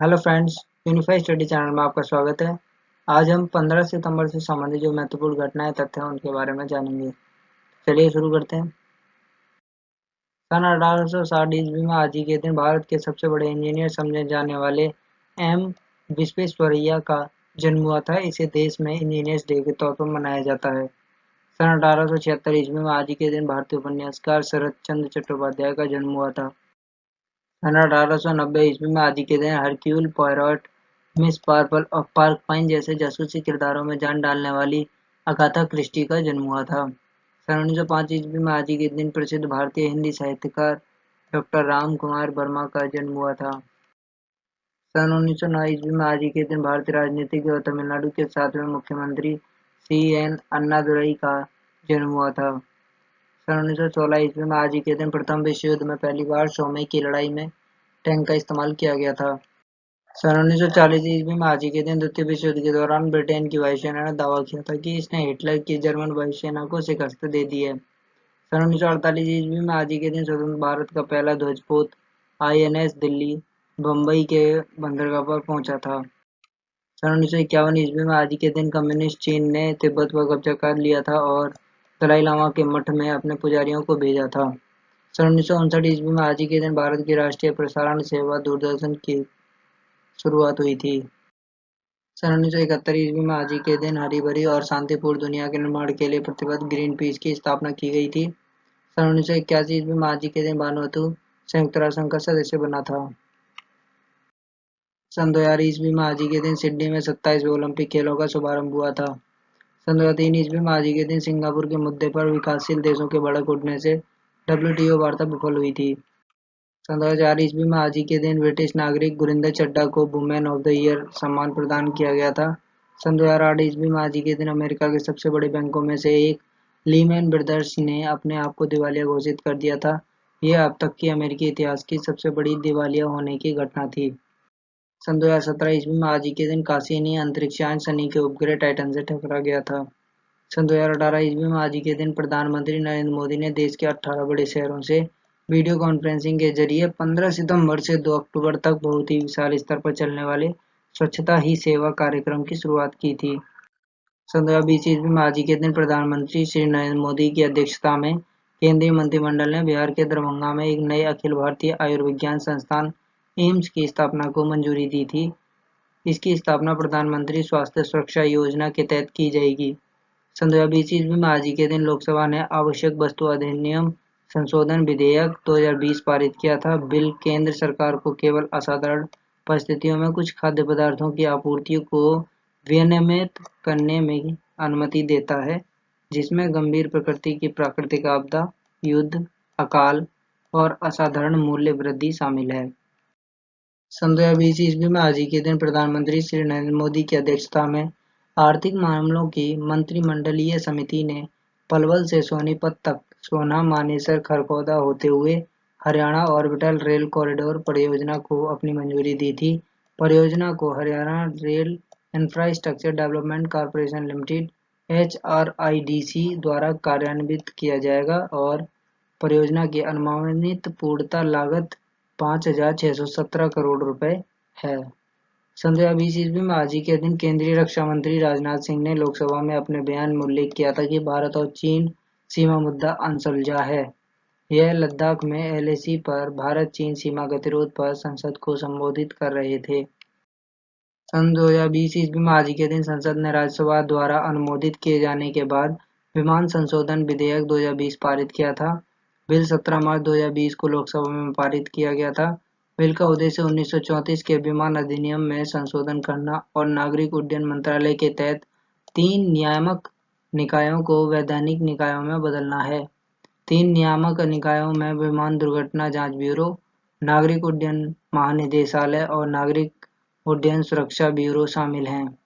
Hello friends, unified study channel में आपका स्वागत है। आज हम 15 सितंबर से संबंधित जो महत्वपूर्ण घटनाएं तथ्य हैं उनके बारे में जानेंगे। चलिए शुरू करते हैं। सन 1860 ईस्वी में आज ही के दिन भारत के सबसे बड़े इंजीनियर समझे जाने वाले एम विश्वेश्वरैया का जन्म हुआ था। इसे देश में इंजीनियर्स डे के तौर पर मनाया जाता है। सन 1876 ईस्वी में आज ही के दिन भारतीय उपन्यासकार शरत चंद्र चट्टोपाध्याय का जन्म हुआ था। सन 1890 ईस्वी में आज ही के दिन हरक्यूल पॉयरोट, मिस मार्पल और पार्क पाइन जैसे जासूसी किरदारों में जान डालने वाली अगाथा क्रिस्टी का जन्म हुआ था। सन 1905 ईस्वी में आज ही के दिन प्रसिद्ध भारतीय हिंदी साहित्यकार डॉक्टर राम कुमार वर्मा का जन्म हुआ था। सन 1909 ईस्वी में आज ही के दिन भारतीय राजनीतिज्ञ और तमिलनाडु के 7वें मुख्यमंत्री सी.एन. अन्नादुरई का जन्म हुआ था। सन 1916 ईस्वी में आज ही के दिन प्रथम विश्व युद्ध में पहली बार सोमे की लड़ाई में टैंक का इस्तेमाल किया गया था। सन 1940 ईस्वी में आज ही के दिन द्वितीय विश्व युद्ध के दौरान ब्रिटेन की वायुसेना ने दावा किया था कि इसने हिटलर की जर्मन वायुसेना को शिकस्त दे दी है। सन 1948 ईस्वी में आज ही के दिन स्वतंत्र भारत का पहला ध्वजपोत आईएनएस दिल्ली बम्बई के बंदरगाह पर पहुंचा था। सन 1951 ईस्वी में आज ही के दिन कम्युनिस्ट चीन ने तिब्बत पर कब्जा कर लिया था और दलाई लामा के मठ में अपने पुजारियों को भेजा था। सन 1959 ईस्वी में आज ही के दिन भारत की राष्ट्रीय प्रसारण सेवा दूरदर्शन की शुरुआत हुई थी। सन 1971 ईस्वी में आज ही के दिन हरी भरी और शांतिपूर्ण दुनिया के निर्माण के लिए प्रतिबद्ध ग्रीन पीस की स्थापना की गई थी। सन 1981 ईस्वी में आज ही के दिन भानुअतु संयुक्त राष्ट्र संघ का सदस्य बना था। सन 2000 ईस्वी में आज ही के दिन सिडनी में 27वें ओलंपिक खेलों का शुभारंभ हुआ था। सन 2003 ईस्वी में आज ही के दिन सिंगापुर के मुद्दे पर विकासशील देशों के भड़क उठने से डब्ल्यूटीओ वार्ता विफल हुई थी। सन 2004 ईस्वी में आज ही के दिन ब्रिटिश नागरिक गुरिंदर चड्ढा को वुमेन ऑफ द ईयर सम्मान प्रदान किया गया था। सन 2008 ईस्वी में आज ही के दिन अमेरिका के सबसे बड़े बैंकों में से एक लीमैन ब्रदर्स ने अपने आप को दिवालिया घोषित कर दिया था। यह अब तक की अमेरिकी इतिहास की सबसे बड़ी दिवालिया होने की घटना थी। सन 2017 ईस्वी में आज ही के दिन कासिनी अंतरिक्षयान शनि के उपग्रह टाइटन से टकरा गया था। सन 2018 ईस्वी में आज ही के दिन प्रधानमंत्री नरेंद्र मोदी ने देश के 18 बड़े शहरों से वीडियो कॉन्फ्रेंसिंग के जरिए 15 सितंबर से 2 अक्टूबर तक बहुत ही विशाल स्तर पर चलने वाले स्वच्छता ही सेवा कार्यक्रम की शुरुआत की थी। सन 2020 ईस्वी में आज ही के दिन प्रधानमंत्री श्री नरेंद्र मोदी की अध्यक्षता में केंद्रीय मंत्रिमंडल ने बिहार के दरभंगा में एक नए अखिल भारतीय आयुर्विज्ञान संस्थान एम्स की स्थापना को मंजूरी दी थी। इसकी स्थापना प्रधानमंत्री स्वास्थ्य सुरक्षा योजना के तहत की जाएगी। सन 2020 ईस्वी में आज ही के दिन लोकसभा ने आवश्यक वस्तु अधिनियम संशोधन विधेयक 2020 पारित किया था। बिल केंद्र सरकार को केवल असाधारण परिस्थितियों में कुछ खाद्य पदार्थों की आपूर्ति को विनियमित करने में अनुमति देता है, जिसमें गंभीर प्रकृति की प्राकृतिक आपदा, युद्ध, अकाल और असाधारण मूल्य वृद्धि शामिल है। सन 2020 ईस्वी में आज ही के दिन प्रधानमंत्री श्री नरेंद्र मोदी की अध्यक्षता में आर्थिक मामलों की मंत्रिमंडलीय समिति ने पलवल से सोनीपत तक सोना मानेसर खरगोदा होते हुए हरियाणा ऑर्बिटल रेल कॉरिडोर परियोजना को अपनी मंजूरी दी थी। परियोजना को Haryana rail infrastructure development corporation limited (HRIDC) द्वारा कार्यान्वित किया जाएगा और परियोजना की अनुमानित पूर्णता लागत 5,617 करोड़ रुपए है। सन 2020 ईस्वी में आज ही के दिन केंद्रीय रक्षा मंत्री राजनाथ सिंह ने लोकसभा में अपने बयान में उल्लेख किया था कि भारत और चीन सीमा मुद्दा अनसुलझा है। यह लद्दाख में LAC पर भारत-चीन सीमा गतिरोध पर संसद को संबोधित कर रहे थे। सन 2020 ईस्वी में आज ही के दिन संसद ने राज्यसभा द्वारा अनुमोदित किए जाने के बाद विमान संशोधन विधेयक 2020 पारित किया था। बिल 17 मार्च 2020 को लोकसभा में पारित किया गया था। बिल का उद्देश्य 1934 के विमान अधिनियम में संशोधन करना और नागरिक उड्डयन मंत्रालय के तहत 3 नियामक निकायों को वैधानिक निकायों में बदलना है। 3 नियामक निकायों में विमान दुर्घटना जांच ब्यूरो, नागरिक उड्डयन महानिदेशालय और नागरिक उड्डयन सुरक्षा ब्यूरो शामिल हैं।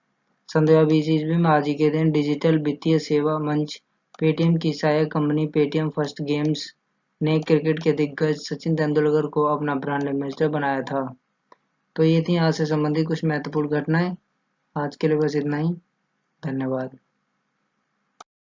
सन 2020 ईस्वी में आज ही के दिन डिजिटल वित्तीय सेवा मंच पेटीएम की सहायक कंपनी पेटीएम फर्स्ट गेम्स ने क्रिकेट के दिग्गज सचिन तेंदुलकर को अपना ब्रांड एम्बेसडर बनाया था। तो ये थी आज से संबंधित कुछ महत्वपूर्ण घटनाएं। आज के लिए बस इतना ही। धन्यवाद।